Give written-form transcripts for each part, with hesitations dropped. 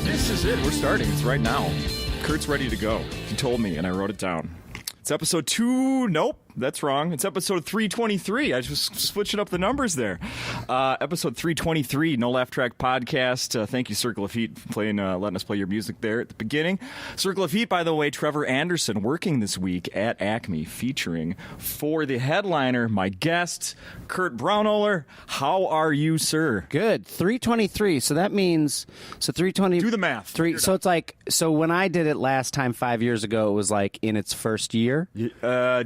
This is it. We're starting. It's right now. Kurt's ready to go. He told me, and I wrote it down. It's episode 2. Nope, that's wrong. It's episode 323. I was switching up the numbers there. Episode 323, No Laugh Track Podcast. Thank you, Circle of Heat, for letting us play your music there at the beginning. Circle of Heat, by the way, Trevor Anderson working this week at Acme, featuring for the headliner, my guest, Kurt Braunohler. How are you, sir? Good. 323. So that means 320. Do the math. So it's like when I did it last time 5 years ago, it was like in its first year.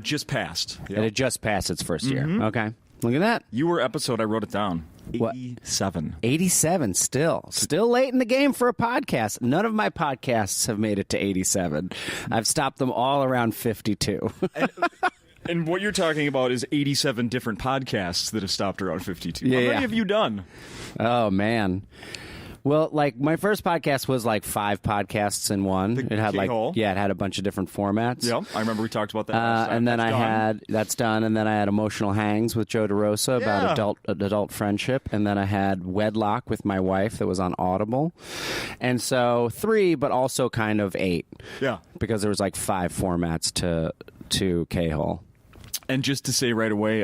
Just passed. Yep. And it just passed its first year. Okay. Look at that. You were episode, I wrote it down. 87. 87 still late in the game for a podcast. None of my podcasts have made it to 87. I've stopped them all around 52. And what you're talking about is 87 different podcasts that have stopped around 52. Yeah, How many have you done? Oh, man. Well, like my first podcast was like 5 podcasts in one. It had it had a bunch of different formats. Yeah, I remember we talked about that last time. And then that's done. And then I had Emotional Hangs with Joe DeRosa about adult friendship. And then I had Wedlock with my wife that was on Audible. And so 3, but also kind of 8. Yeah, because there was like 5 formats to K-Hole. And just to say right away,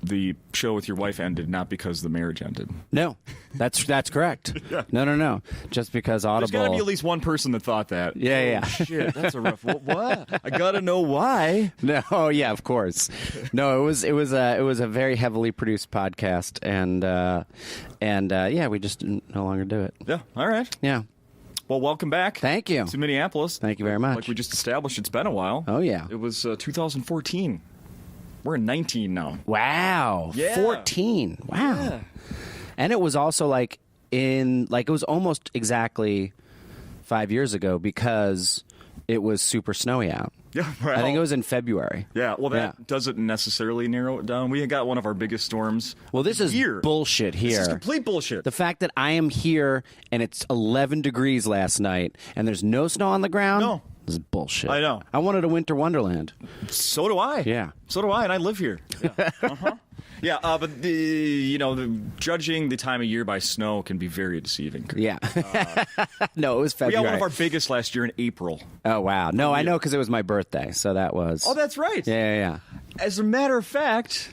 the show with your wife ended not because the marriage ended. No, that's correct. Yeah. No. Just because Audible. There's got to be at least one person that thought that. Yeah. Shit, that's a rough. What? I got to know why. No, yeah, of course. No, it was a very heavily produced podcast, and we just no longer do it. Yeah. All right. Yeah. Well, welcome back. Thank you to Minneapolis. Thank you very much. Like we just established, it's been a while. Oh yeah. It was 2014. We're in 19 now. Wow. Yeah. 14. Wow. Yeah. And it was also it was almost exactly 5 years ago because it was super snowy out. Yeah, right. I think it was in February. Yeah, well, that doesn't necessarily narrow it down. We got one of our biggest storms. Well, this is bullshit here. This is complete bullshit. The fact that I am here and it's 11 degrees last night and there's no snow on the ground. No. This is bullshit. I know. I wanted a winter wonderland. So do I. Yeah. So do I, and I live here. Yeah. Uh-huh. Yeah, but judging the time of year by snow can be very deceiving. Yeah. No, it was February. We had one of our biggest last year in April. Oh, wow. No, I know because it was my birthday, so that was... Oh, that's right. Yeah. As a matter of fact,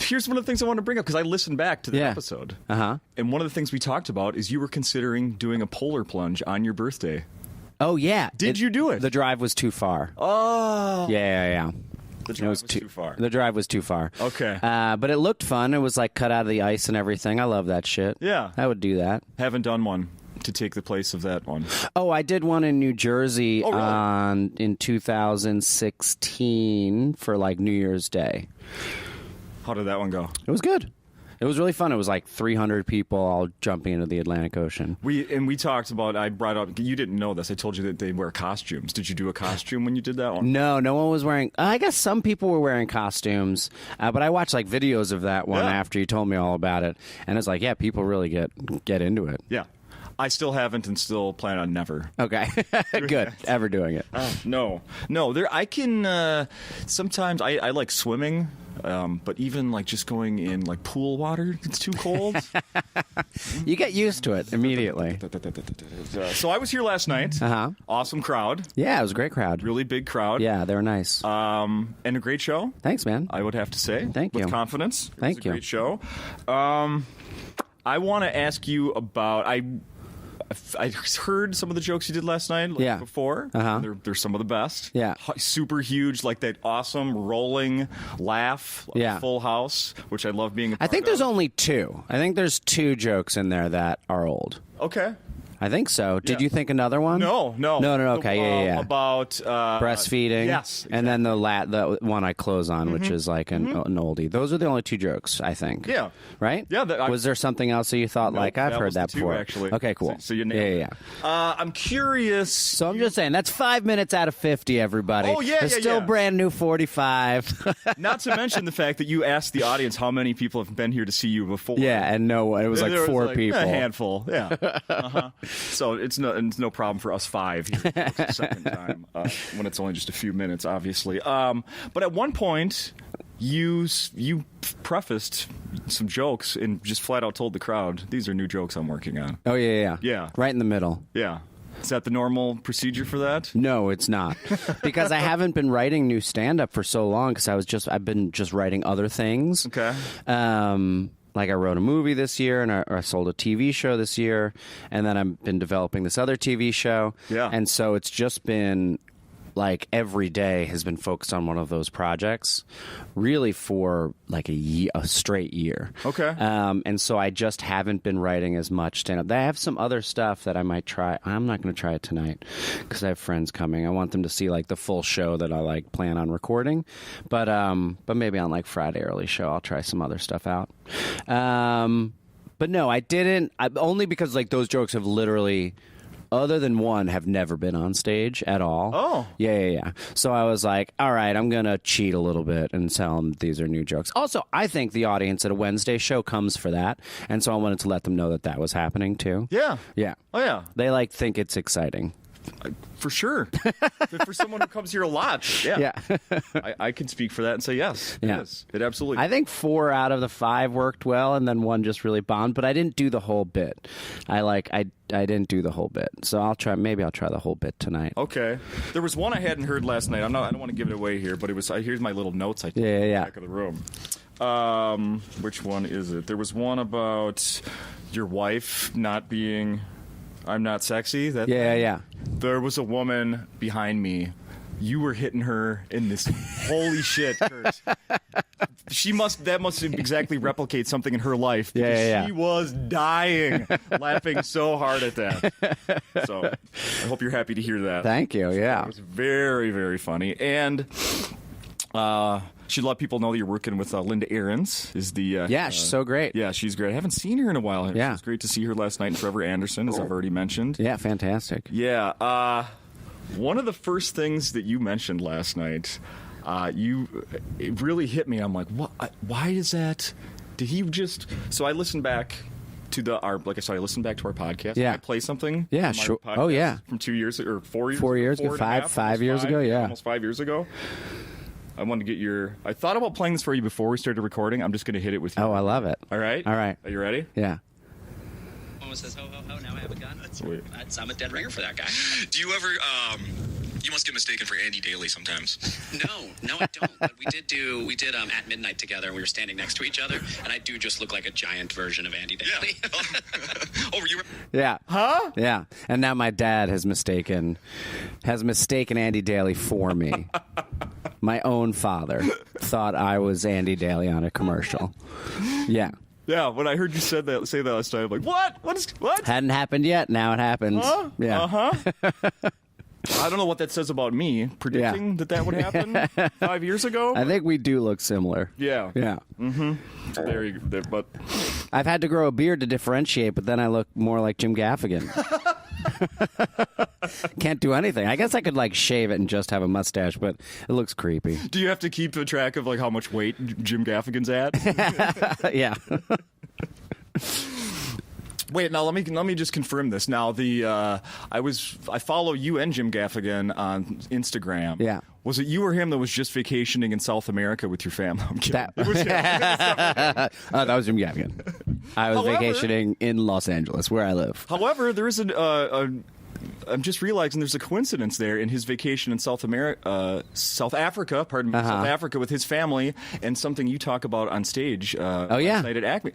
here's one of the things I want to bring up because I listened back to the episode. Uh-huh. And one of the things we talked about is you were considering doing a polar plunge on your birthday. Oh, yeah. Did you do it? The drive was too far. Oh. Yeah. The drive was too far. The drive was too far. Okay. But it looked fun. It was like cut out of the ice and everything. I love that shit. Yeah. I would do that. Haven't done one to take the place of that one. Oh, I did one in New Jersey in 2016 for like New Year's Day. How did that one go? It was good. It was really fun. It was like 300 people all jumping into the Atlantic Ocean. We talked about, I brought up, you didn't know this. I told you that they wear costumes. Did you do a costume when you did that one? No one was wearing, I guess some people were wearing costumes, but I watched like videos of that one after you told me all about it. And it's like, yeah, people really get into it. Yeah. I still haven't and still plan on never. Okay. Good. Ever doing it. No. I can, sometimes I like swimming. But even like just going in like pool water, it's too cold. You get used to it immediately. So I was here last night. Uh-huh. Awesome crowd. Yeah, it was a great crowd. Really big crowd. Yeah, they were nice. And a great show. Thanks, man. I would have to say. Thank you. With confidence. Thank you. Great show. I want to ask you about I heard some of the jokes you did last night before. Uh-huh. They're some of the best. Yeah. Super huge, like that awesome rolling laugh. Full house, which I love being a part I think of. there's only 2. I think there's 2 jokes in there that are old. Okay. I think so. Did you think another one? No. Okay, yeah. About breastfeeding. Yes. Exactly. And then the one I close on, which is like an oldie. Those are the only 2 jokes, I think. Yeah. Right? Yeah. Was there something else that you thought, Nope, like, I've heard was that the 2, before? actually. Okay, cool. So you nailed it. I'm curious. So I'm just saying, that's 5 minutes out of 50, everybody. Oh, yeah, It's still brand new 45. Not to mention the fact that you asked the audience how many people have been here to see you before. Yeah, and no one. It was like 4 people. A handful, yeah. Uh-huh. So it's no problem for us 5 here the second time when it's only just a few minutes, obviously. But at one point, you prefaced some jokes and just flat out told the crowd, these are new jokes I'm working on. Oh, yeah. Yeah. Right in the middle. Yeah. Is that the normal procedure for that? No, it's not. Because I haven't been writing new stand-up for so long because I've been just writing other things. Okay. Like I wrote a movie this year, and I sold a TV show this year, and then I've been developing this other TV show. Yeah. And so it's just been like every day has been focused on one of those projects, really for like a straight year. Okay. And so I just haven't been writing as much stand-up. I have some other stuff that I might try. I'm not going to try it tonight because I have friends coming. I want them to see like the full show that I like plan on recording. But maybe on like Friday early show, I'll try some other stuff out. But no, I didn't. Only because like those jokes have literally, other than one, have never been on stage at all. Oh. Yeah. So I was like, all right, I'm going to cheat a little bit and tell them these are new jokes. Also, I think the audience at a Wednesday show comes for that. And so I wanted to let them know that was happening too. Yeah. Yeah. Oh, yeah. They like think it's exciting. For sure. For someone who comes here a lot. Yeah. I can speak for that and say yes. It is. It absolutely. I think 4 out of the 5 worked well, and then 1 just really bombed. But I didn't do the whole bit. I didn't do the whole bit. So maybe I'll try the whole bit tonight. Okay. There was one I hadn't heard last night. I don't want to give it away here, but it was. Here's my little notes I took in the back of the room. Which one is it? There was one about your wife not being. I'm not sexy. Yeah. There was a woman behind me. You were hitting her in this. Holy shit, Kurt. That must exactly replicate something in her life. Yeah. She was dying, laughing so hard at that. So I hope you're happy to hear that. Thank you. Yeah. It was very, very funny. And should let people know that you're working with Linda Ahrens. She's so great. Yeah, she's great. I haven't seen her in a while. Yeah. It was great to see her last night. And Trevor Anderson, as I've already mentioned. Yeah, fantastic. Yeah. One of the first things that you mentioned last night, it really hit me. I'm like, what? Why is that? Did he just? So I listened back to I listened back to our podcast. Yeah. Can I play something. Yeah, from our sure. podcast Oh, yeah. From 2 years or 4 years. 4 years ago. 5 years ago. Yeah. Almost 5 years ago. I wanted to get I thought about playing this for you before we started recording. I'm just going to hit it with you. Oh, I love it. All right? All right. Are you ready? Yeah. Almost says, ho, ho, ho, now I have a gun. Sweet. I'm a dead ringer for that guy. Do you ever, you must get mistaken for Andy Daly sometimes. No, I don't. But we did At Midnight together, and we were standing next to each other, and I do just look like a giant version of Andy Daly. Yeah. Oh, you were... Yeah. Huh? Yeah. And now my dad has mistaken Andy Daly for me. My own father thought I was Andy Daly on a commercial. Yeah. Yeah, when I heard you say that last night, I'm like, what? Hadn't happened yet. Now it happens. Huh? Yeah. I don't know what that says about me predicting that would happen 5 years ago. I think we do look similar. Yeah. Yeah. Mm-hmm. There you go. But I've had to grow a beard to differentiate, but then I look more like Jim Gaffigan. Can't do anything. I guess I could like shave it and just have a mustache, but it looks creepy. do you have to keep track of like how much weight Jim Gaffigan's at? Yeah. Wait, now let me just confirm this. Now I follow you and Jim Gaffigan on Instagram. Yeah. Was it you or him that was just vacationing in South America with your family? I'm kidding. That, It was him. that was Jim Gaffigan. I was vacationing in Los Angeles, where I live. However, there is I'm just realizing there's a coincidence there in his vacation in South Africa, South Africa with his family, and something you talk about on stage. Last night at Acme,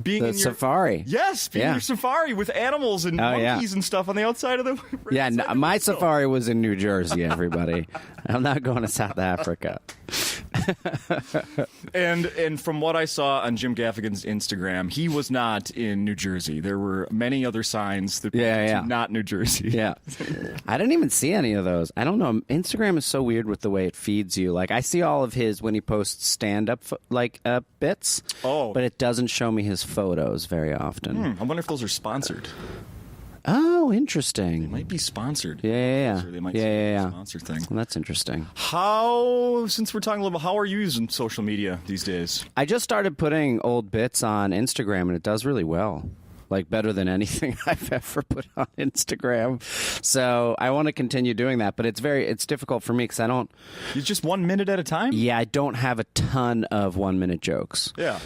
being in your safari. Yes, being in your safari with animals and monkeys and stuff on the outside of the. My safari was in New Jersey. Everybody, I'm not going to South Africa. And from what I saw on Jim Gaffigan's Instagram, he was not in New Jersey. There were many other signs that pointed to not New Jersey. Yeah. I didn't even see any of those. I don't know. Instagram is so weird with the way it feeds you. Like, I see all of his when he posts stand-up bits. Oh. But it doesn't show me his photos very often. I wonder if those are sponsored. Oh, interesting. They might be sponsored. Yeah. Or they might be a sponsor thing. Well, that's interesting. Since we're talking a little bit, how are you using social media these days? I just started putting old bits on Instagram, and it does really well. like better than anything I've ever put on Instagram. So I want to continue doing that, but it's difficult for me because I don't. It's just 1 minute at a time? Yeah, I don't have a ton of 1 minute jokes. Yeah.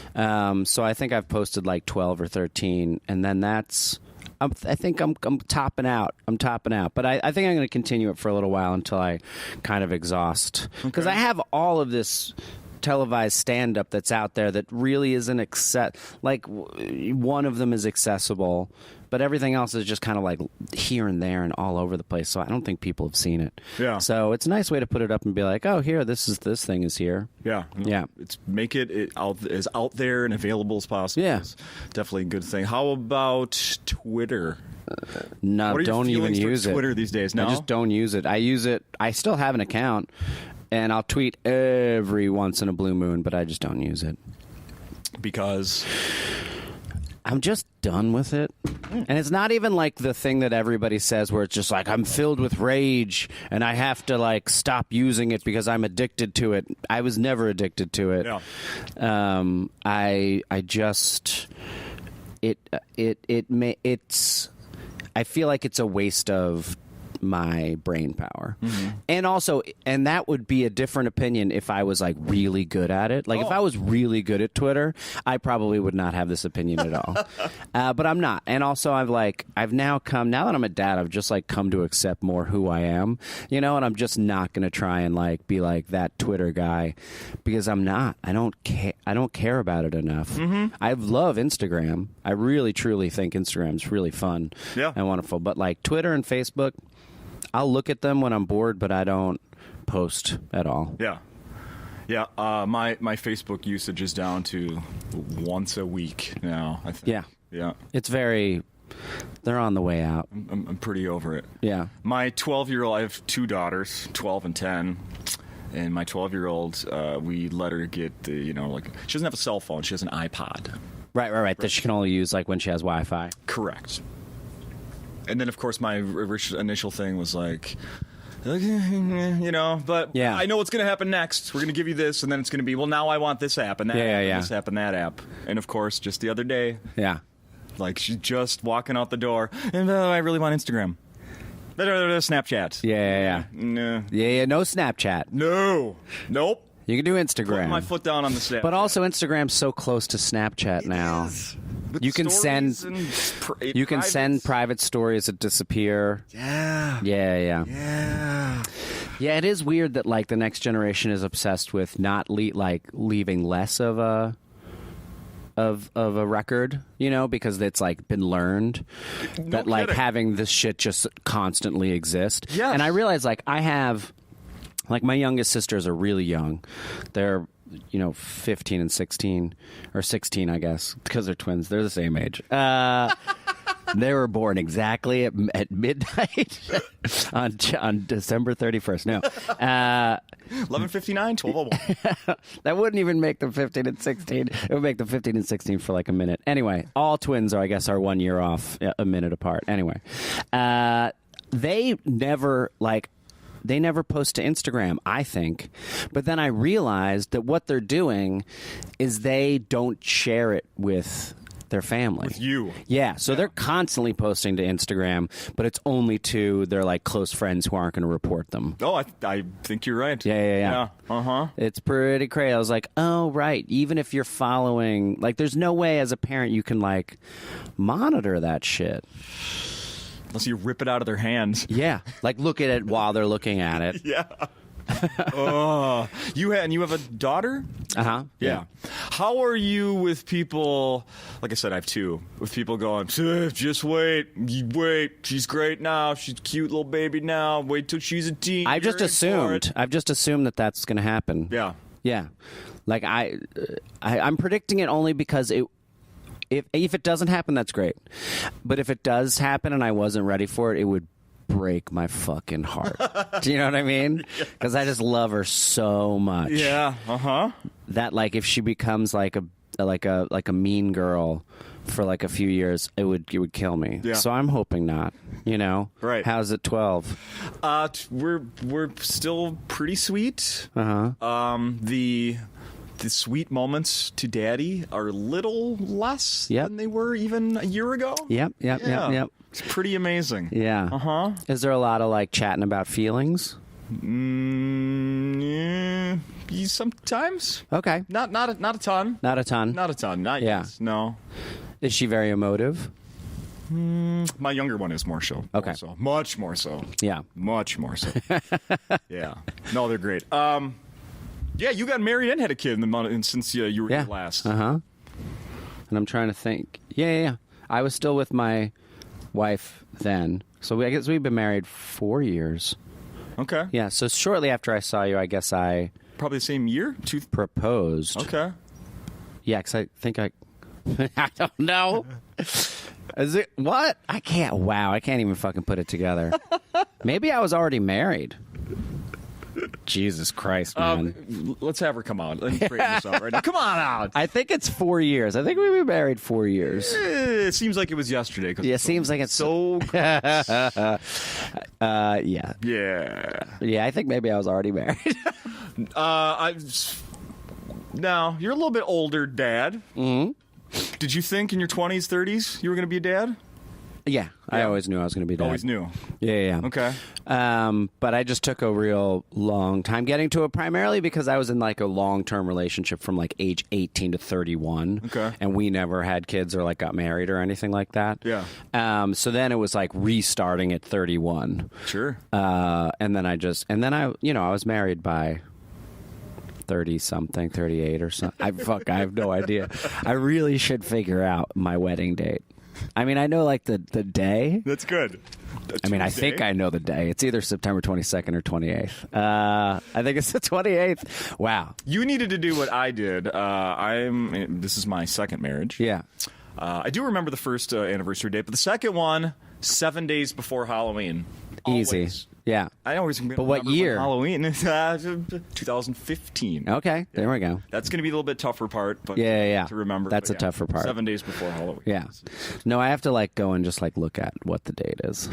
So I think I've posted like 12 or 13, and then that's. I think I'm topping out. But I think I'm going to continue it for a little while until I kind of exhaust. Because I have all of this televised stand-up that's out there that really isn't like one of them is accessible, but everything else is just kind of like here and there and all over the place. So I don't think people have seen it. Yeah. So it's a nice way to put it up and be like, oh, here, this thing is here. Yeah. Yeah. It's make it as out there and available as possible. Yeah. It's definitely a good thing. How about Twitter? No, What are don't your even feelings use towards it. Twitter these days? No? I just don't use it. I use it. I still have an account, and I'll tweet every once in a blue moon, but I just don't use it. Because I'm just done with it. And it's not even like the thing that everybody says where it's just like, I'm filled with rage and I have to like stop using it because I'm addicted to it. I was never addicted to it. Yeah. I just I feel like it's a waste of my brain power. And also, and that would be a different opinion if I was like really good at it. Like if I was really good at Twitter, I probably would not have this opinion at all. But I'm not. And also I've now that I'm a dad, I've just like come to accept more who I am, and I'm just not going to try and like be like that Twitter guy because I'm not. I don't care about it enough. I love Instagram. I really truly think Instagram's really fun and wonderful. But like Twitter and Facebook, I'll look at them when I'm bored, but I don't post at all. Yeah. Yeah. My Facebook usage is down to once a week now, I think. Yeah. Yeah. It's they're on the way out. I'm pretty over it. Yeah. My 12-year-old, I have two daughters, 12 and 10. And my 12-year-old, we let her get she doesn't have a cell phone. She has an iPod. Right. That she can only use like when she has Wi-Fi. Correct. And then, of course, my initial thing was like, but yeah. I know what's going to happen next. We're going to give you this, and then it's going to be, well, now I want this app, and that app, and this app, and that app. And, of course, just the other day, like she's just walking out the door, and I really want Instagram. Snapchat. Yeah. No. Yeah, no Snapchat. No. Nope. You can do Instagram. Put my foot down on the Snapchat. But also Instagram's so close to Snapchat now. You can send private stories that disappear. Yeah. Yeah, it is weird that like the next generation is obsessed with not leaving less of a record, because it's like been learned that like having this shit just constantly exist. Yes. And I realize like I have like my youngest sisters are really young. They're 15 and 16 or 16, I guess, because they're twins. They're the same age. They were born exactly at midnight on December 31st. No. 11:59, 12:01. That wouldn't even make them 15 and 16. It would make them 15 and 16 for like a minute. Anyway, all twins are 1 year off, a minute apart. Anyway, they never post to Instagram, I think. But then I realized that what they're doing is they don't share it with their family. With you. Yeah, so they're constantly posting to Instagram, but it's only to their like close friends who aren't going to report them. Oh, I think you're right. Yeah. Uh-huh. It's pretty crazy. I was like, oh, right. Even if you're following, like there's no way as a parent you can like monitor that shit. Unless you rip it out of their hands. Yeah, like look at it while they're looking at it. Yeah. You have a daughter? Uh-huh. Yeah. How are you with people, like I said, I have two, with people going, just wait, she's great now, she's a cute little baby now, wait till she's a teen. I've just assumed that that's going to happen. Yeah. Yeah. Like I'm predicting it only because if it doesn't happen, that's great. But if it does happen and I wasn't ready for it, it would break my fucking heart. Do you know what I mean? Because I just love her so much. Yeah. Uh-huh. That like if she becomes like a mean girl for like a few years, it would kill me. Yeah. So I'm hoping not. Right. How's it 12? We're still pretty sweet. Uh-huh. The the sweet moments to daddy are a little less Yep. than they were even a year ago. Yep. It's pretty amazing. Yeah. Uh-huh. Is there a lot of like chatting about feelings? Yeah, sometimes. Okay. Not a ton. Not a ton. Not a ton. Not Yeah. yet. No. Is she very emotive? My younger one is more so. Okay. More so. Much more so. Yeah. Much more so. Yeah. No, they're great. Yeah, you got married and had a kid in the month since you were here last. Uh-huh. And I'm trying to think. Yeah. I was still with my wife then. So I guess we've been married 4 years. Okay. Yeah, so shortly after I saw you, I guess I Probably the same year? proposed. Okay. Yeah, because I think I don't know. Is it what? I can't even fucking put it together. Maybe I was already married. Jesus Christ, man. Let's have her come out. Let me straighten this out right now. Come on out. I think it's 4 years. I think we've been married 4 years. It seems like it was yesterday. Yeah, it seems like it's so yeah. Yeah. Yeah, I think maybe I was already married. No, you're a little bit older, Dad. Mm-hmm. Did you think in your 20s, 30s you were going to be a dad? Yeah, I always knew I was going to be dad. Always knew. Yeah. Okay. But I just took a real long time getting to it, primarily because I was in like a long-term relationship from like age 18 to 31. Okay. And we never had kids or like got married or anything like that. Yeah. So then it was like restarting at 31. Sure. And then I was married by 30-something, 38 or something. I have no idea. I really should figure out my wedding date. I mean, I know like the day. That's good. I think I know the day. It's either September 22nd or 28th. I think it's the 28th. Wow. You needed to do what I did. This is my second marriage. Yeah. I do remember the first anniversary date, but the second one, 7 days before Halloween. Easy. Always. Yeah. I always But what year? Halloween is 2015. Okay. There we go. That's going to be a little bit tougher part, but Yeah. to remember. That's but a tougher part. 7 days before Halloween. Yeah. No, I have to like go and just like look at what the date is.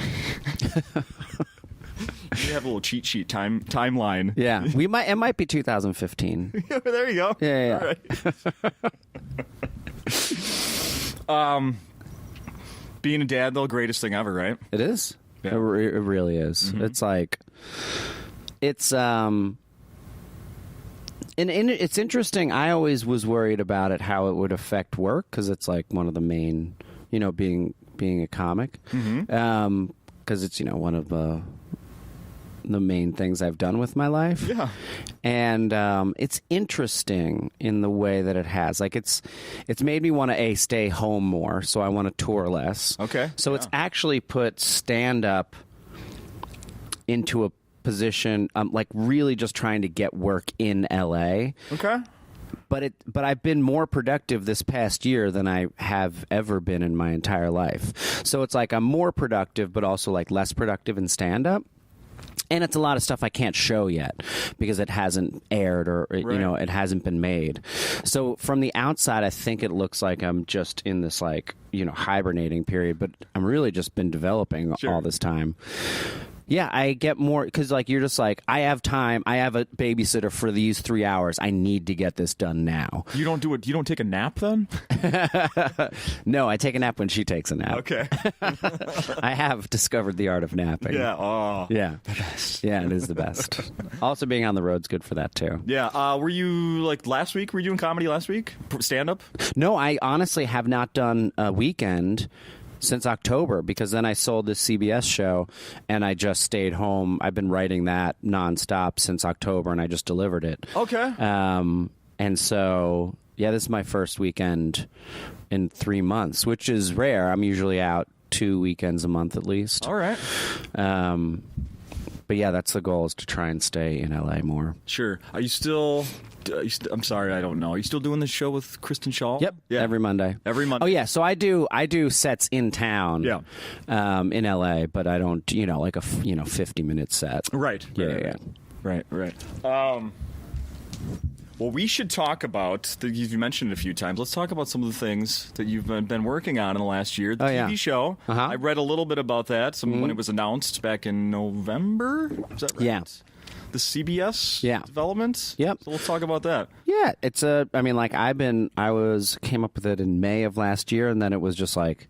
You have a little cheat sheet timeline. Yeah. It might be 2015. There you go. Yeah. All right. Being a dad, though, greatest thing ever, right? It is. Yeah. It really is. Mm-hmm. It's like, and it's interesting. I always was worried about it, how it would affect work, because it's like one of the main, being a comic, because it's one of the main things I've done with my life. Yeah. And it's interesting in the way that it has. Like, it's made me want to, stay home more, so I want to tour less. Okay. So it's actually put stand-up into a position, like, really just trying to get work in L.A. Okay. But I've been more productive this past year than I have ever been in my entire life. So it's like I'm more productive, but also, like, less productive in stand-up. And it's a lot of stuff I can't show yet because it hasn't aired or, it hasn't been made. So from the outside, I think it looks like I'm just in this, like, hibernating period, but I'm really just been developing all this time. Yeah, I get more because, like, you're just like, I have time. I have a babysitter for these 3 hours. I need to get this done now. You don't do it. You don't take a nap then? No, I take a nap when she takes a nap. Okay. I have discovered the art of napping. Yeah. Oh. Yeah. The best. Yeah, it is the best. Also, being on the road's good for that too. Yeah. Were you like last week? Were you doing comedy last week? Stand up? No, I honestly have not done a weekend since October, because then I sold this CBS show and I just stayed home. I've been writing that nonstop since October, and I just delivered it. Okay. And so, yeah, this is my first weekend in 3 months, which is rare. I'm usually out 2 weekends a month at least. All right. But yeah, that's the goal, is to try and stay in LA more. Sure. Are you still? I'm sorry, I don't know. Are you still doing this show with Kristen Shaw? Yep. Yeah. Every Monday. Every Monday. Oh yeah. So I do sets in town. Yeah. In LA, but I don't. Like a 50-minute set. Right. Yeah. Right. Well, we should talk about, you mentioned it a few times, let's talk about some of the things that you've been working on in the last year. The TV show. Uh-huh. I read a little bit about that when it was announced back in November. Is that right? Yeah. the CBS Yeah. development. Yep. So let's talk about that. Yeah, I mean, like I came up with it in May of last year, and then it was just like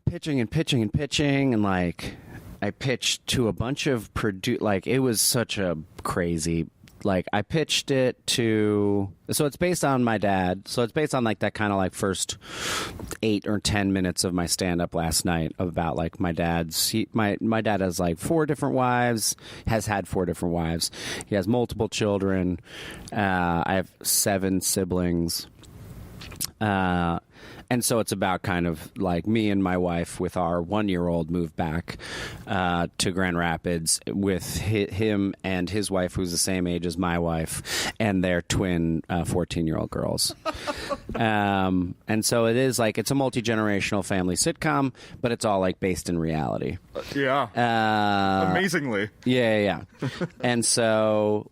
pitching and like I pitched to a bunch of like it was such a crazy, like I pitched it to, so it's based on my dad, so it's based on like that kind of like first 8 or 10 minutes of my stand-up last night about like my dad's, my dad has like 4 different wives, has had 4 different wives, he has multiple children, I have 7 siblings, and so it's about kind of like me and my wife with our 1-year-old moved back to Grand Rapids with him and his wife, who's the same age as my wife, and their twin 14-year-old girls. And so it is like, it's a multi-generational family sitcom, but it's all like based in reality. Yeah. Amazingly. Yeah. And so...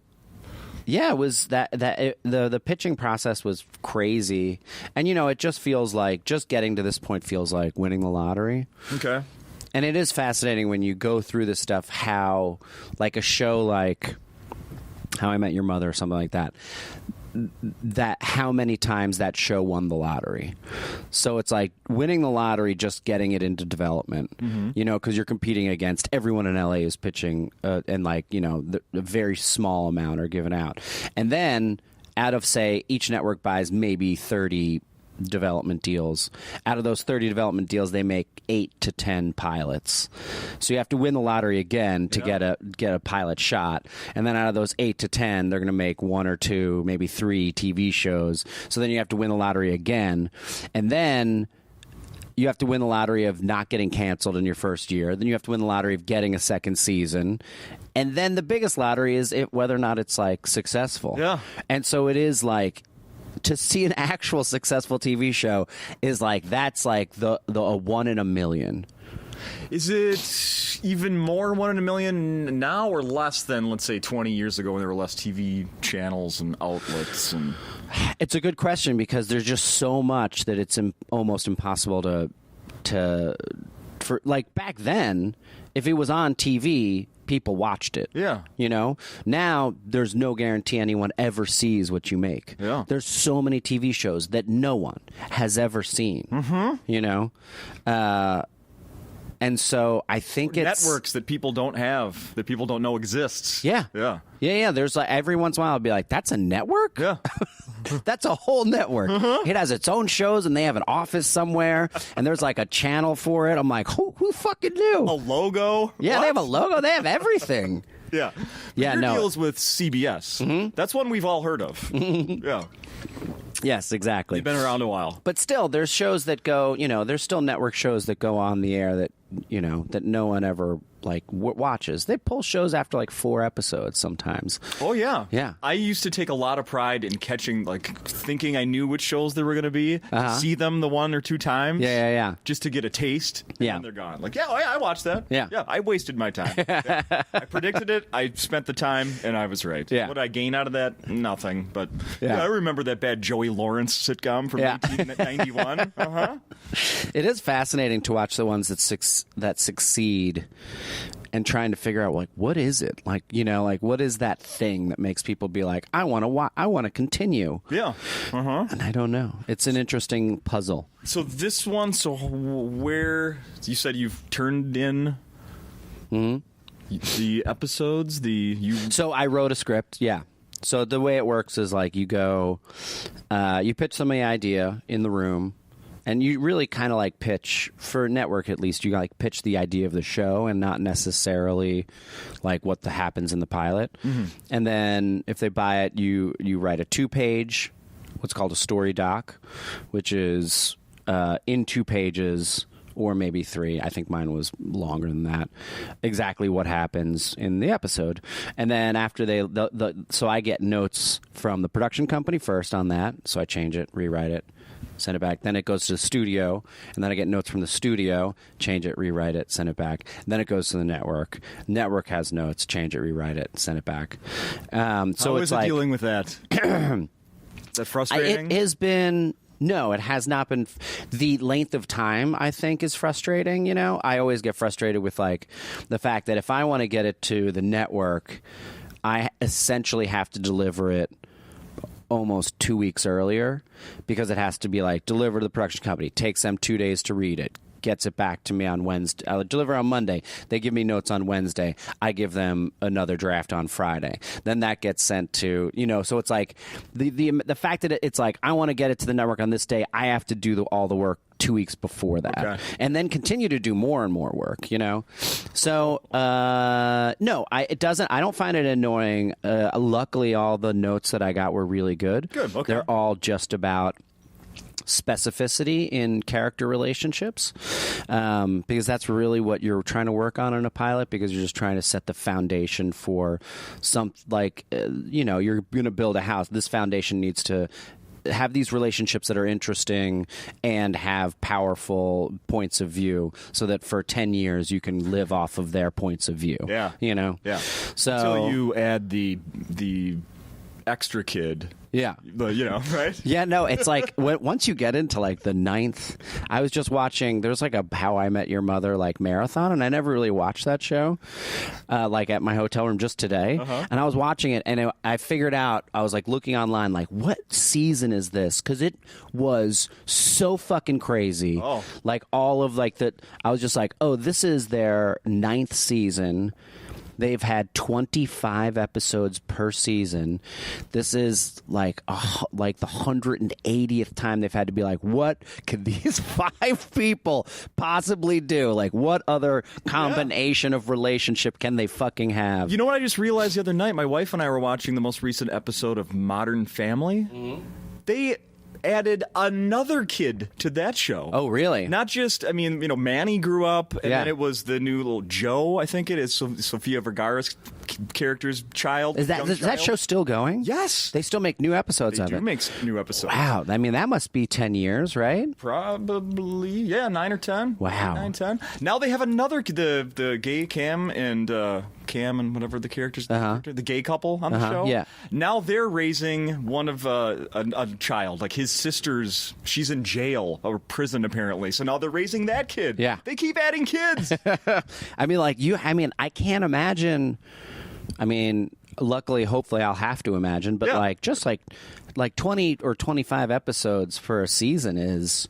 yeah, it was the pitching process was crazy, and it just feels like just getting to this point feels like winning the lottery. Okay. And it is fascinating when you go through this stuff, how like a show like How I Met Your Mother or something like that, how many times that show won the lottery. So it's like winning the lottery, just getting it into development, because you're competing against everyone in LA is pitching and like, a very small amount are given out. And then out of, say, each network buys maybe 30 development deals. Out of those 30 development deals, they make 8 to 10 pilots. So you have to win the lottery again to get a pilot shot. And then out of those 8 to 10, they're going to make 1 or 2, maybe 3 TV shows. So then you have to win the lottery again. And then you have to win the lottery of not getting canceled in your first year. Then you have to win the lottery of getting a second season. And then the biggest lottery is whether or not it's like successful. Yeah. And so it is like, to see an actual successful TV show is like, that's like the a 1 in a million. Is it even more 1 in a million now, or less than, let's say, 20 years ago when there were less TV channels and outlets? And it's a good question, because there's just so much that it's almost impossible for like back then, if it was on TV, people watched it. Yeah. Now there's no guarantee anyone ever sees what you make. Yeah. There's so many TV shows that no one has ever seen. And so I think it's networks that people don't have, that people don't know exists. Yeah. There's like every once in a while I'll be like, that's a network? Yeah. That's a whole network. It has its own shows, and they have an office somewhere, and there's like a channel for it. I'm like, who fucking knew? A logo? Yeah, What? they have a logo. They have everything. Yeah. Yeah, Your no. deals with CBS. That's one we've all heard of. Yeah. Yes, exactly. They've been around a while. But still, there's shows that go, there's still network shows that go on the air that, that no one ever like watches. They pull shows after like 4 episodes sometimes. Oh, yeah. Yeah. I used to take a lot of pride in catching, like, thinking I knew which shows there were going to be, see them the 1 or 2 times. Yeah. Just to get a taste. And then they're gone. Like, I watched that. Yeah. Yeah, I wasted my time. Yeah. I predicted it. I spent the time, and I was right. Yeah. What did I gain out of that? Nothing. But Yeah. I remember that bad Joey Lawrence sitcom from 1991. It is fascinating to watch the ones that succeed and trying to figure out, like, what is it? Like, like, what is that thing that makes people be like, I want to continue. Yeah. And I don't know. It's an interesting puzzle. So this one, where you said you've turned in the episodes, So I wrote a script, yeah. So the way it works is like you go, you pitch somebody an idea in the room, and you really kind of like pitch, for network at least, you like pitch the idea of the show and not necessarily like what happens in the pilot. And then if they buy it, you write a 2-page, what's called a story doc, which is in 2 pages or maybe 3. I think mine was longer than that. Exactly what happens in the episode. And then after so I get notes from the production company first on that. So I change it, rewrite it, send it back. Then it goes to the studio, and then I get notes from the studio, change it, rewrite it, send it back. Then it goes to the network. Network has notes, change it, rewrite it, send it back. So How it's is it like, dealing with that? Is that frustrating? it has been. No, it has not been. The length of time, I think, is frustrating. I always get frustrated with like the fact that if I want to get it to the network, I essentially have to deliver it almost 2 weeks earlier because it has to be like delivered to the production company. Takes them 2 days to read it. Gets it back to me on Wednesday. I'll deliver on Monday. They give me notes on Wednesday. I give them another draft on Friday. Then that gets sent to, so it's like the fact that it's like I want to get it to the network on this day. I have to do all the work 2 weeks before that, and then continue to do more and more work. So no, it doesn't. I don't find it annoying. Luckily, all the notes that I got were really good. Good. Okay. They're all just about specificity in character relationships, because that's really what you're trying to work on in a pilot, because you're just trying to set the foundation for you're going to build a house. This foundation needs to have these relationships that are interesting and have powerful points of view so that for 10 years you can live off of their points of view. Yeah. So until you add the extra kid. Yeah. Right? Yeah, no, it's like once you get into like the 9th, I was just watching, there's like a How I Met Your Mother like marathon, and I never really watched that show like at my hotel room just today. And I was watching it, and I figured out, I was like looking online like, what season is this? Because it was so fucking crazy. Like all of like that, I was just like, oh, this is their 9th season. They've had 25 episodes per season. This is like the 180th time they've had to be like, what could these 5 people possibly do? Like, what other combination of relationship can they fucking have? You know what I just realized the other night? My wife and I were watching the most recent episode of Modern Family. They added another kid to that show. Oh, really? Not just, Manny grew up, and then it was the new little Joe, I think it is, Sofia Vergara's character's child. Is that show still going? Yes. They still make new episodes of it? They do make new episodes. Wow. That must be 10 years, right? Probably, yeah, 9 or 10. Wow. 9, 10. Now they have another, the gay Cam and whatever the characters, the gay couple on the show. Yeah. Now they're raising one of a child, like his sister's. She's in jail or prison apparently. So now they're raising that kid. Yeah. They keep adding kids. I can't imagine. Luckily, hopefully, I'll have to imagine. But just 20 or 25 episodes for a season is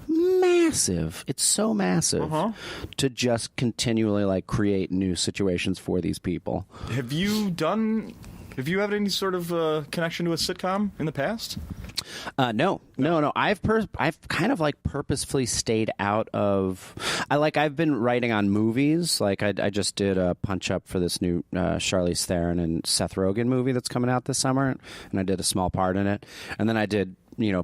massive. It's so massive to just continually create new situations for these people. Have you had any sort of connection to a sitcom in the past? No. I've kind of purposefully stayed out of. I've been writing on movies. I just did a punch up for this new Charlize Theron and Seth Rogen movie that's coming out this summer, and I did a small part in it. And then I did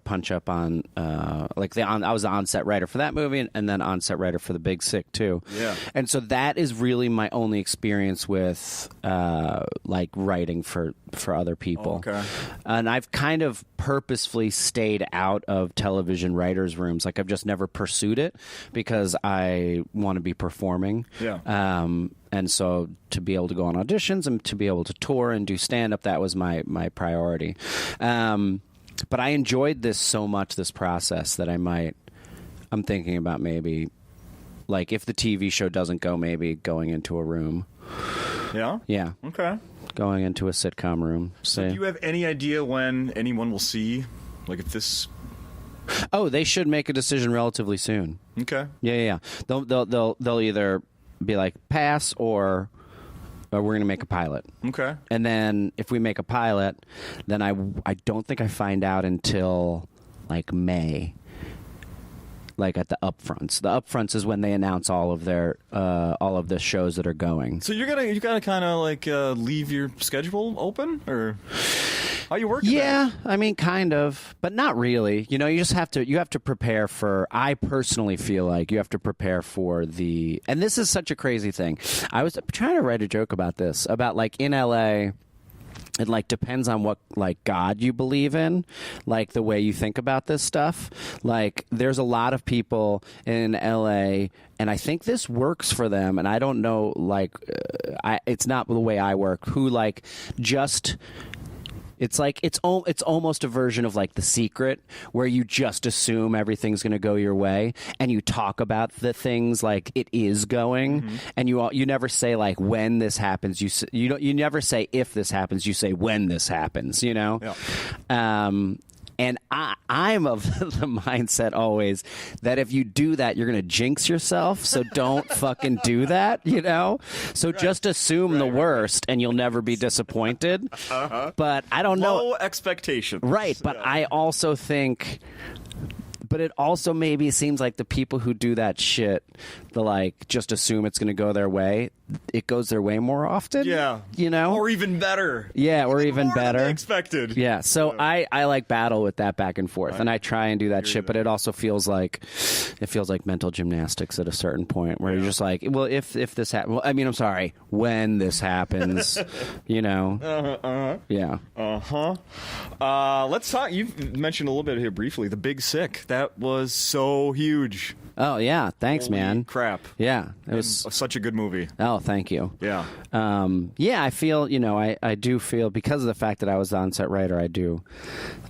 punch up on I was the on-set writer for that movie, and then on-set writer for The Big Sick too. Yeah. And so that is really my only experience with writing for other people. Okay. And I've kind of purposefully stayed out of television writers' rooms. I've just never pursued it because I want to be performing. Yeah. And so to be able to go on auditions and to be able to tour and do stand-up, that was my priority. But I enjoyed this so much, this process, that I'm thinking about maybe, if the TV show doesn't go, maybe going into a room. Yeah? Yeah. Okay. Going into a sitcom room. So do you have any idea when anyone will see, if this... Oh, they should make a decision relatively soon. Okay. Yeah. They'll either be like, pass, or we're going to make a pilot. Okay. And then if we make a pilot, then I don't think I find out until May. At the upfronts. The upfronts is when they announce all of the shows that are going. So you gotta kind of leave your schedule open, or how you working? Yeah, kind of, but not really. You just have to prepare for. I personally feel like you have to prepare for the. And this is such a crazy thing. I was trying to write a joke about this. About in LA. It depends on what God you believe in, the way you think about this stuff. There's a lot of people in LA, and I think this works for them, and I don't know, it's not the way I work, who just It's like it's almost a version of like The Secret, where you just assume everything's going to go your way, and you talk about the things like it is going, and you never say like when this happens. You never say if this happens. You say when this happens. You know. Yeah. And I'm of the mindset always that if you do that, you're going to jinx yourself. So don't fucking do that, you know? So just assume the worst and you'll never be disappointed. But I don't know. Low expectations. Right. But I also think... But it also maybe seems like the people who do that shit, the like just assume it's going to go their way, it goes their way more often. Yeah. You know? Or even better. Yeah, or even more better. Than they expected. Yeah, so I like battle with that back and forth, and I try and do that shit, but it also feels like mental gymnastics at a certain point where you're just like, well, if this happens, well, I mean, I'm sorry, when this happens, you know? Yeah. Let's talk. You've mentioned a little bit here briefly. The Big Sick. That was so huge. Oh yeah, thanks, Holy man. Crap. Yeah, it was such a good movie. Oh, thank you. Yeah. Yeah, I feel, you know, I do feel, because of the fact that I was the on-set writer,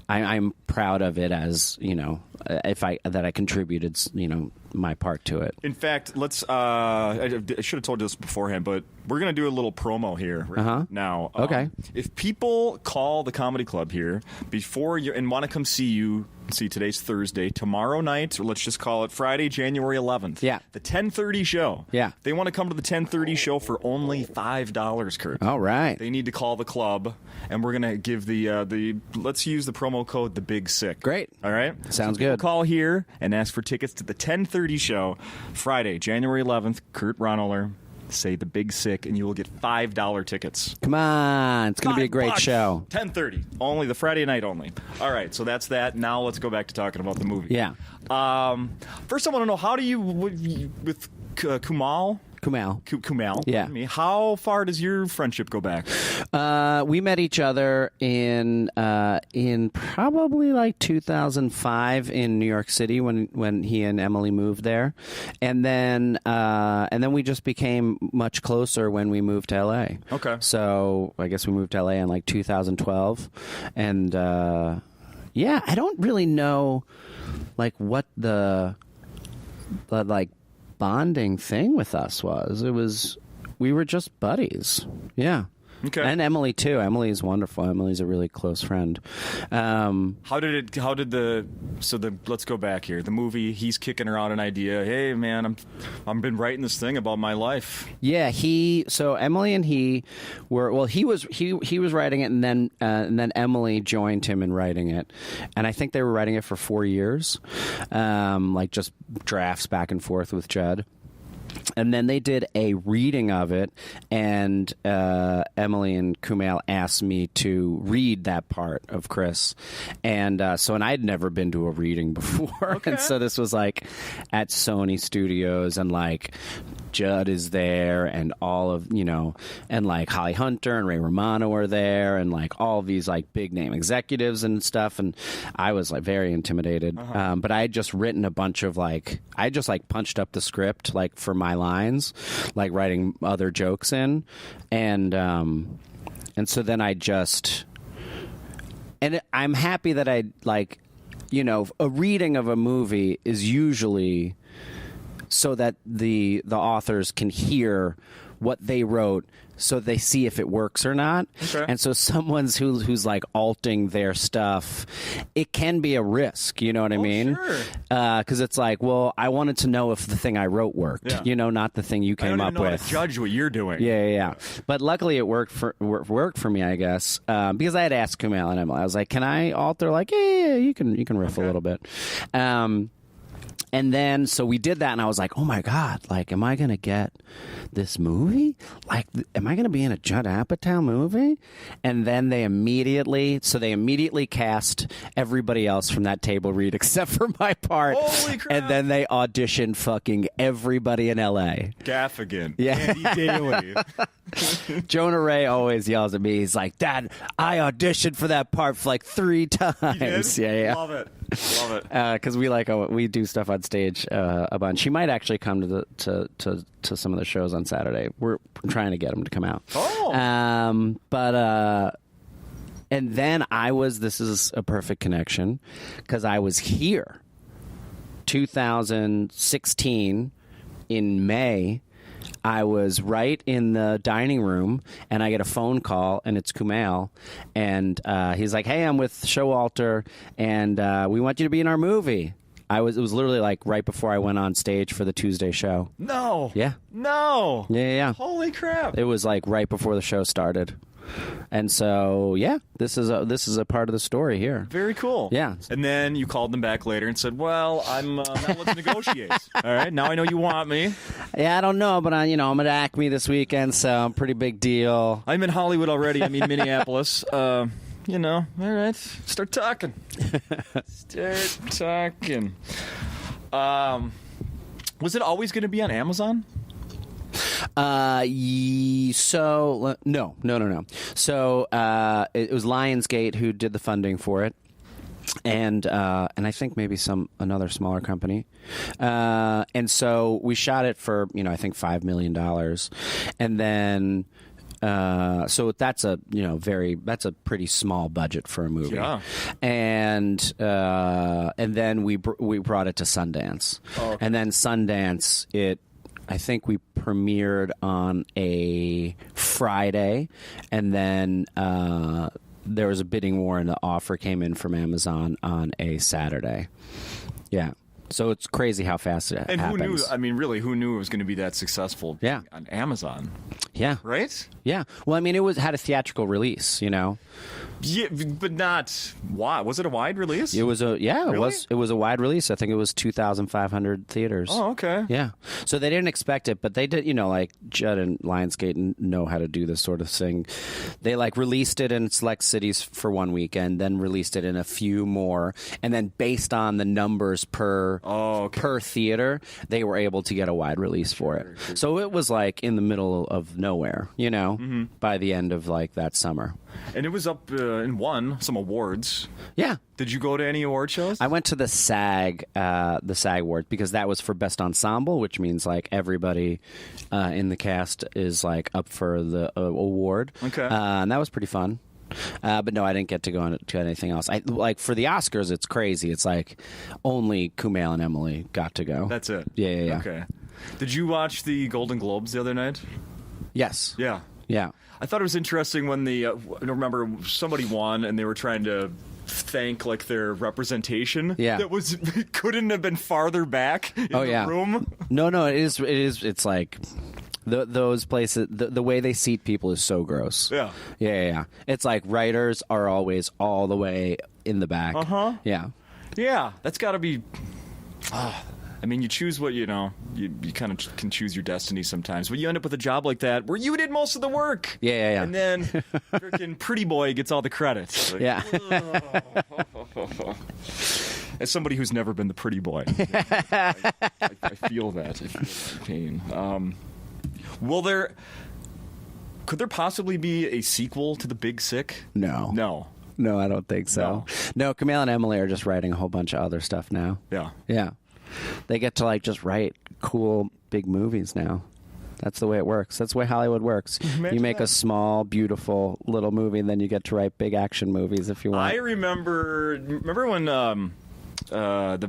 I'm proud of it, as, you know, that I contributed, you know, my part to it. In fact, let's. I should have told you this beforehand, but we're gonna do a little promo here now. Okay. If people call the comedy club here before you and want to come see you. See, today's Thursday. Tomorrow night, or let's just call it Friday, January 11th. Yeah. The 10:30 show. Yeah. They want to come to the 10:30 show for only $5, Kurt. All right. They need to call the club, and we're gonna give the let's use the promo code The Big Sick. Great. All right. Sounds so good. Call here and ask for tickets to the 10:30 show, Friday, January 11th. Kurt Braunohler. Say The Big Sick, and you will get $5 tickets. Come on, it's going to be a great show. 10:30, only the Friday night only. All right, so that's that. Now let's go back to talking about the movie. Yeah. First, I want to know, how do you with Kumail? Kumail. Yeah. How far does your friendship go back? We met each other in probably like 2005 in New York City when he and Emily moved there, and then we just became much closer when we moved to LA. Okay. So I guess we moved to LA in like 2012, and yeah, I don't really know like what the like bonding thing with us was. We were just buddies. Yeah. Okay. And Emily too. Emily is wonderful. Emily's a really close friend. Let's go back here. The movie, he's kicking around an idea. Hey man, I've been writing this thing about my life. Yeah, so Emily and he were, well, he was writing it, and then Emily joined him in writing it. And I think they were writing it for 4 years. Like just drafts back and forth with Judd. And then they did a reading of it, and Emily and Kumail asked me to read that part of Chris. And and I'd never been to a reading before. Okay. And so this was like at Sony Studios, and like Judd is there, and all of, you know, and like Holly Hunter and Ray Romano are there, and like all these like big name executives and stuff. And I was like very intimidated. But I had just written a bunch of like, I just like punched up the script like for my lines, like writing other jokes in, and so then I just, and I'm happy that I, like, you know, a reading of a movie is usually so that the authors can hear what they wrote, so they see if it works or not. Okay. And so someone's who's like alting their stuff, it can be a risk, you know what I mean? Sure. Because it's like, well, I wanted to know if the thing I wrote worked, you know, not the thing you came up I don't even know with. how to judge what you're doing. Yeah. But luckily it worked for me, I guess, because I had asked Kumail and Emily. I was like, can I alter? Like, yeah, you can riff a little bit. And then, so we did that, and I was like, oh my God, like, am I going to get this movie? Like, am I going to be in a Judd Apatow movie? And then they immediately cast everybody else from that table read except for my part. Holy crap. And then they auditioned fucking everybody in L.A. Gaffigan. Yeah. Andy Daly. Jonah Ray always yells at me. He's like, Dad, I auditioned for that part for like 3 times. Yeah. Love it. Because we do stuff on stage a bunch. She might actually come to some of the shows on Saturday. We're trying to get him to come out. Oh. And then this is a perfect connection, because I was here 2016 in May. I was right in the dining room, and I get a phone call, and it's Kumail, and he's like, "Hey, I'm with Showalter, and we want you to be in our movie." It was literally like right before I went on stage for the Tuesday show. No. Yeah. No. Yeah. Holy crap. It was like right before the show started. And so, yeah, this is a part of the story here. Very cool. Yeah. And then you called them back later and said, "Well, now let's negotiate. All right, now I know you want me. Yeah, I don't know, but I'm at Acme this weekend, so pretty big deal. I'm in Hollywood already. I mean Minneapolis. All right, start talking. Start talking. Was it always going to be on Amazon? No. So it was Lionsgate who did the funding for it, and I think maybe another smaller company, and so we shot it for I think $5 million, and then. So that's a pretty small budget for a movie, yeah. And then we brought it to Sundance, okay. And then Sundance I think we premiered on a Friday, and then there was a bidding war, and the offer came in from Amazon on a Saturday. Yeah. So it's crazy how fast it happens. And who knew? I mean, really, who knew it was going to be that successful? Yeah. On Amazon. Yeah. Right? Yeah. Well, I mean, it had a theatrical release, Yeah, but not wide. Was it a wide release? It was Really? it was a wide release. I think it was 2,500 theaters. Oh, okay. Yeah. So they didn't expect it, but they did, like Judd and Lionsgate know how to do this sort of thing. They released it in select cities for one weekend, then released it in a few more, and then based on the numbers per theater, they were able to get a wide release for it. Sure. So it was in the middle of nowhere, by the end of that summer. And it was up and won some awards. Yeah. Did you go to any award shows? I went to the SAG Awards, because that was for Best Ensemble, which means everybody in the cast is up for the award. Okay. And that was pretty fun. But no, I didn't get to go to anything else. For the Oscars, it's crazy. It's only Kumail and Emily got to go. That's it. Yeah. Okay. Did you watch the Golden Globes the other night? Yes. Yeah. Yeah. I thought it was interesting when I remember somebody won and they were trying to thank their representation. Yeah. That couldn't have been farther back in the room. No, it is. It's those places. The way they seat people is so gross. Yeah. Yeah. It's writers are always all the way in the back. Yeah. Yeah. That's got to be. I mean, you choose what you kind of can choose your destiny sometimes, but you end up with a job like that where you did most of the work. Yeah. And then freaking Pretty Boy gets all the credit. Yeah. As somebody who's never been the Pretty Boy, I feel that. I feel that pain. Could there possibly be a sequel to The Big Sick? No. No, I don't think so. No, Kumail and Emily are just writing a whole bunch of other stuff now. Yeah. Yeah. They get to just write cool big movies now. That's the way it works. That's the way Hollywood works. You make a small, beautiful little movie, and then you get to write big action movies if you want. I remember when the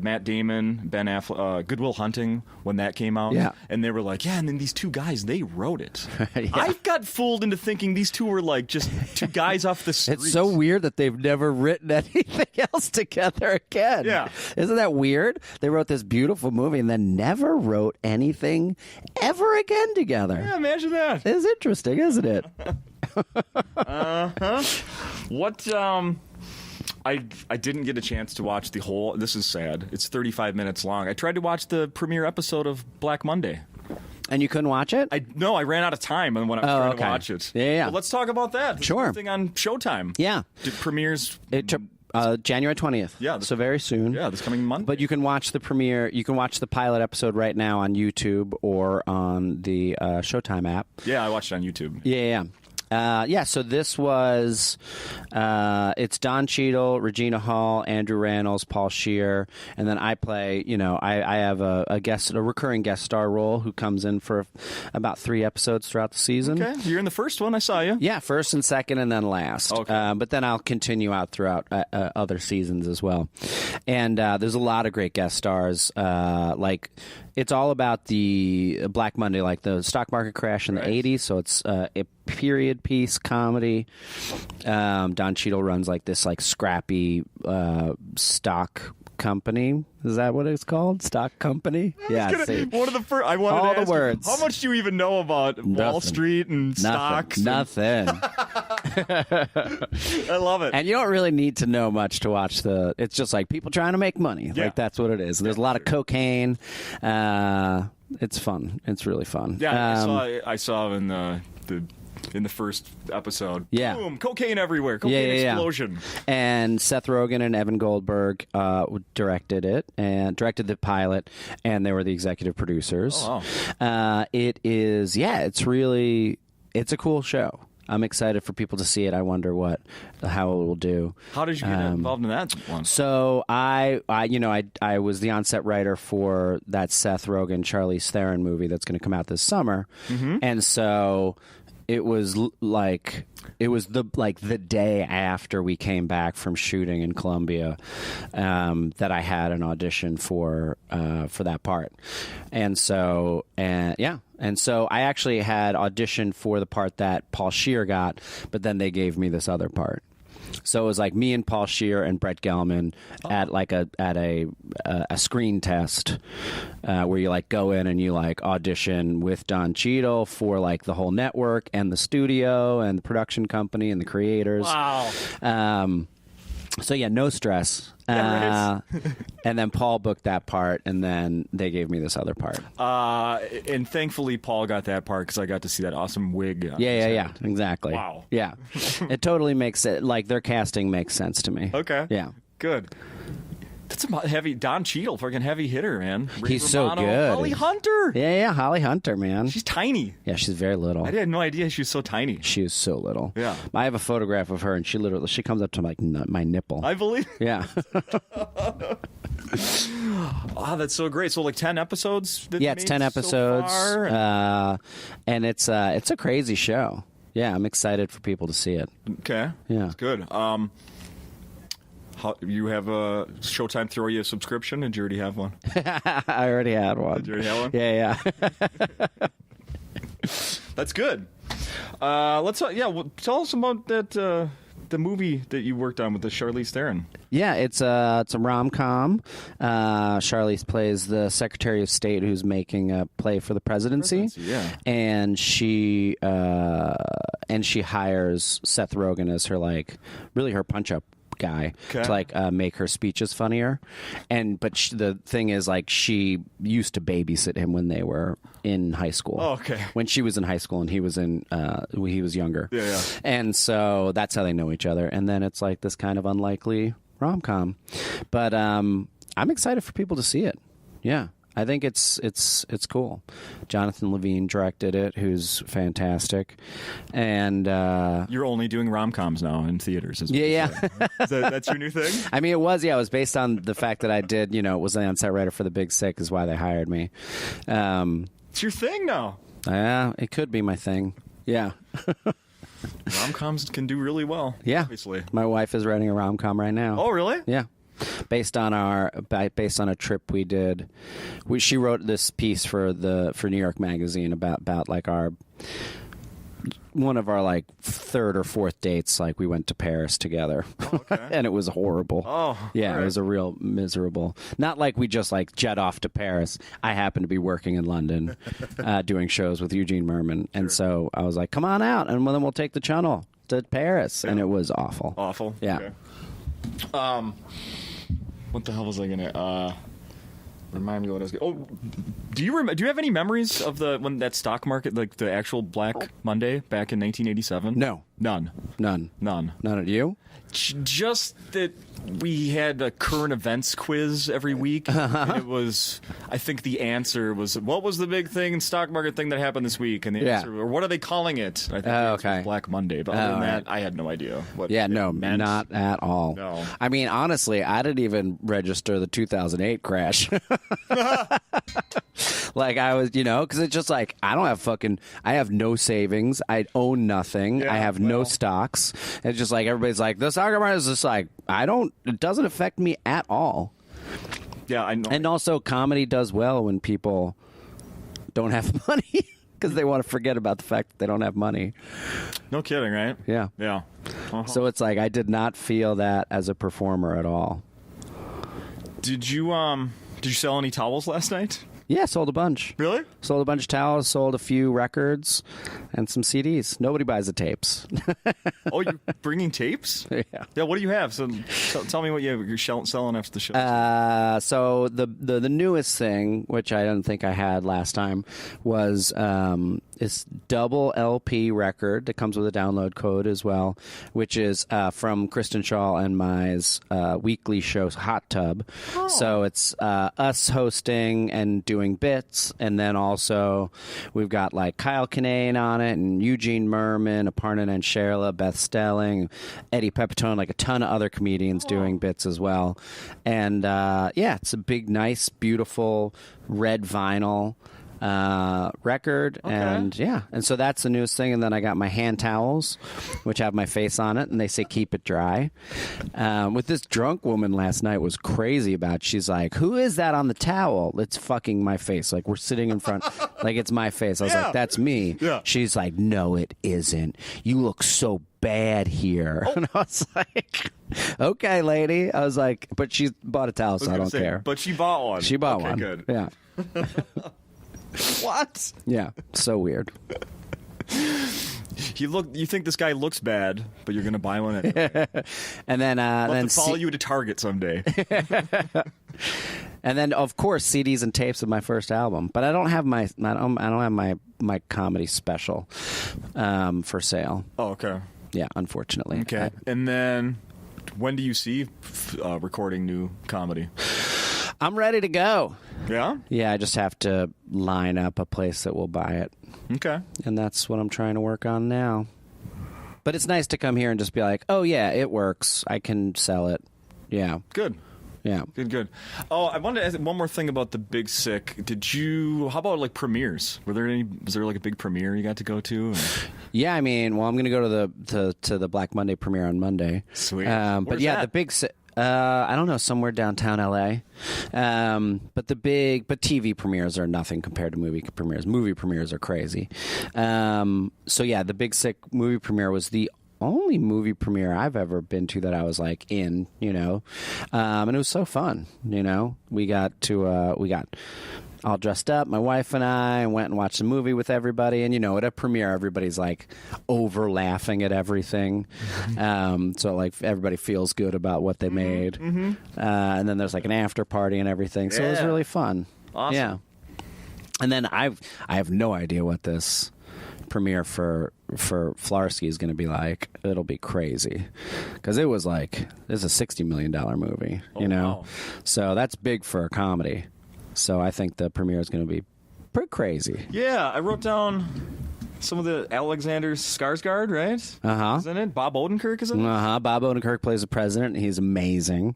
Matt Damon, Ben Affleck, Good Will Hunting, when that came out. Yeah. And they were and then these two guys, they wrote it. Yeah. I got fooled into thinking these two were just two guys off the street. It's so weird that they've never written anything else together again. Yeah. Isn't that weird? They wrote this beautiful movie and then never wrote anything ever again together. Yeah, imagine that. It's interesting, isn't it? What, I didn't get a chance to watch the whole. This is sad. It's 35 minutes long. I tried to watch the premiere episode of Black Monday. And you couldn't watch it? No, I ran out of time when I was trying to watch it. Yeah. Well, let's talk about that. Sure. It's a thing on Showtime. Yeah. It premieres. January 20th. Yeah. So very soon. Yeah, this coming month. But you can watch the premiere. You can watch the pilot episode right now on YouTube or on the Showtime app. Yeah, I watched it on YouTube. Yeah. So this was, it's Don Cheadle, Regina Hall, Andrew Rannells, Paul Scheer, and then I play, I have a recurring guest star role who comes in for about 3 episodes throughout the season. Okay, you're in the first one. I saw you. Yeah, first and second, and then last. Okay. But then I'll continue out throughout other seasons as well. And there's a lot of great guest stars. It's all about the Black Monday, like the stock market crash in the 80s. So it's a period piece comedy. Don Cheadle runs this scrappy stock company. Is that what it's called? Stock company? Yeah. See. One of the first. I wanted all to ask the words. You, how much do you even know about Wall Street and stocks? Nothing. I love it. And you don't really need to know much to watch it's just people trying to make money. Yeah. That's what it is. There's a lot of cocaine. It's fun. It's really fun. Yeah, I saw in the first episode. Yeah. Boom, cocaine everywhere. Cocaine explosion. And Seth Rogen and Evan Goldberg directed it and directed the pilot, and they were the executive producers. Oh, wow. It's a cool show. I'm excited for people to see it. I wonder how it will do. How did you get involved in that one? So I was the on-set writer for that Seth Rogen, Charlize Theron movie that's going to come out this summer, and so it was the day after we came back from shooting in Colombia that I had an audition for that part, and so I actually had auditioned for the part that Paul Scheer got, but then they gave me this other part. So it was me and Paul Scheer and Brett Gelman at a screen test where you go in and you audition with Don Cheadle for the whole network and the studio and the production company and the creators. Wow. So yeah, no stress. Yeah, right. And then Paul booked that part, and then they gave me this other part. And thankfully, Paul got that part because I got to see that awesome wig. Yeah, exactly. Wow. Yeah, it totally makes it their casting makes sense to me. Okay. Yeah. Good. That's a heavy Don Cheadle, freaking heavy hitter, man. He's so good. Holly Hunter. Yeah, Holly Hunter, man. She's tiny. Yeah, she's very little. I had no idea she was so tiny. She is so little. Yeah. I have a photograph of her, and she comes up to my nipple. I believe. Yeah. Oh, that's so great. So 10 episodes? Yeah, it's 10 episodes. So far? And it's a crazy show. Yeah, I'm excited for people to see it. Okay. Yeah. That's good. You have a Showtime throw you a subscription? Did you already have one? I already had one. Did you already have one? Yeah. That's good. Tell us about that the movie that you worked on with the Charlize Theron. Yeah, it's a rom-com. Charlize plays the Secretary of State who's making a play for the presidency. Yeah. And she hires Seth Rogen as her really her punch-up guy to make her speeches funnier, but the thing is she used to babysit him when they were in high school. Oh, okay. When she was in high school and he was younger. Yeah. And so that's how they know each other. And then it's this kind of unlikely rom-com, but I'm excited for people to see it. Yeah. I think it's cool. Jonathan Levine directed it, who's fantastic, and you're only doing rom-coms now in theaters. Yeah. That's your new thing. I mean, it was based on the fact that I did, was an on-set writer for The Big Sick, is why they hired me. It's your thing now. Yeah, it could be my thing. Yeah. Rom-coms can do really well. Yeah, obviously. My wife is writing a rom-com right now. Oh, really? Yeah. Based on a trip we did, she wrote this piece for New York Magazine about our one of our third or fourth dates. We went to Paris together, and it was horrible. Oh, yeah, right. It was a real miserable. Not we just jet off to Paris. I happened to be working in London, doing shows with Eugene Merman, and so I was like, "Come on out, and then we'll take the channel to Paris," and it was awful. Awful. Yeah. Okay. What the hell was I gonna remind me what I was? Oh, do you have any memories of when that stock market, the actual Black Monday back in 1987? No. None. None. None of you? Just that we had a current events quiz every week. And it was, I think the answer was, what was the big thing, stock market thing that happened this week? And the answer, or what are they calling it? I think the answer was Black Monday. But other than that, I had no idea what it meant. Not at all. No. I mean, honestly, I didn't even register the 2008 crash. Like I was, because it's just like, I have no savings. I own nothing. I have no stocks. It's just like, everybody's like, the stock market is just like, it doesn't affect me at all. Yeah, I know. And also, comedy does well when people don't have money because they want to forget about the fact that they don't have money. No kidding, right? Yeah. Yeah. Uh-huh. So it's like, I did not feel that as a performer at all. Did you sell any towels last night? Yeah, sold a bunch. Really? Sold a bunch of towels, sold a few records, and some CDs. Nobody buys the tapes. Oh, you're bringing tapes? Yeah. Yeah, what do you have? So tell me what you're selling after the show. So the newest thing, which I don't think I had last time, was this double LP record that comes with a download code as well, which is from Kristen Shaw and my's weekly show, Hot Tub. Oh. So it's us hosting and doing bits, and then also we've got like Kyle Kinane on it, and Eugene Merman, Aparna and Sherla, Beth Stelling, Eddie Pepitone, like a ton of other comedians doing bits as well. And it's a big, nice, beautiful red vinyl record. Okay. And so that's the newest thing. And then I got my hand towels, which have my face on it, and they say keep it dry. With this drunk woman last night was crazy about, she's like, who is that on the towel? It's fucking my face. Like, we're sitting in front, like, it's my face. I was like, that's me. Yeah. She's like, no, it isn't. You look so bad here. Oh. And I was like, okay, lady. I was like, but she bought a towel, so I don't care. But she bought one. She bought one. Good. Yeah. What? Yeah, so weird. You think this guy looks bad, but you're gonna buy one anyway. And then I'll follow you to Target someday. And then, of course, CDs and tapes of my first album. But I don't have my comedy special for sale. Oh, okay. Yeah, unfortunately. Okay. And then, when do you see recording new comedy? I'm ready to go. Yeah? Yeah, I just have to line up a place that will buy it. Okay. And that's what I'm trying to work on now. But it's nice to come here and just be like, oh, yeah, it works. I can sell it. Yeah. Good. Yeah. Good. Oh, I wanted to ask one more thing about the Big Sick. How about like premieres? Was there like a big premiere you got to go to? Yeah, I mean, I'm going to go to the Black Monday premiere on Monday. Sweet. But yeah, the Big Sick. I don't know, somewhere downtown LA. But TV premieres are nothing compared to movie premieres. Movie premieres are crazy. So yeah, the Big Sick movie premiere was the only movie premiere I've ever been to that I was like in, and it was so fun. We got all dressed up, my wife and I, went and watched a movie with everybody. And, at a premiere, everybody's like over laughing at everything. So like everybody feels good about what they made. Mm-hmm. And then there's like an after party and everything. So it was really fun. Awesome. Yeah. And then I have no idea what this premiere for Flarsky is going to be like. It'll be crazy because it was like, this is a $60 million movie, Wow. So that's big for a comedy. So I think the premiere is going to be pretty crazy. Yeah, I wrote down some of the Alexander Skarsgård, right? Uh-huh. Isn't it? Bob Odenkirk, is it? Uh-huh. Bob Odenkirk plays the president. He's amazing. Wow.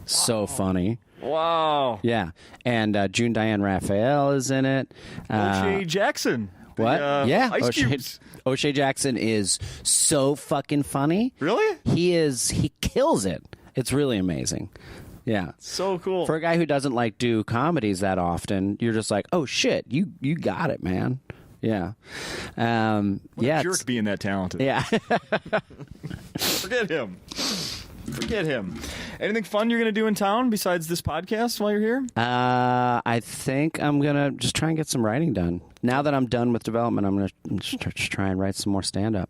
So funny. Wow. Yeah. And June Diane Raphael is in it. O'Shea Jackson. What? Yeah. Ice Cubes. O'Shea Jackson is so fucking funny. Really? He kills it. It's really amazing. Yeah. So cool. For a guy who doesn't like do comedies that often, you're just like, oh shit, you got it, man. Yeah. What a jerk being that talented. Yeah. Forget him. Anything fun you're going to do in town besides this podcast while you're here? I think I'm going to just try and get some writing done. Now that I'm done with development, I'm going to just try and write some more stand-up.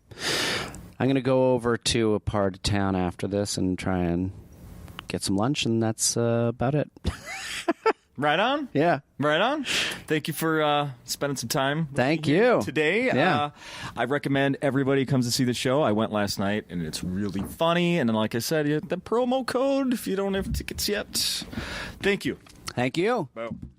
I'm going to go over to a part of town after this and try and get some lunch, and that's about it. Right on. Yeah. Right on. Thank you for spending some time. Thank you. Today. Yeah. I recommend everybody comes to see the show. I went last night, and it's really funny. And then, like I said, you have the promo code if you don't have tickets yet. Thank you. Thank you. Boom.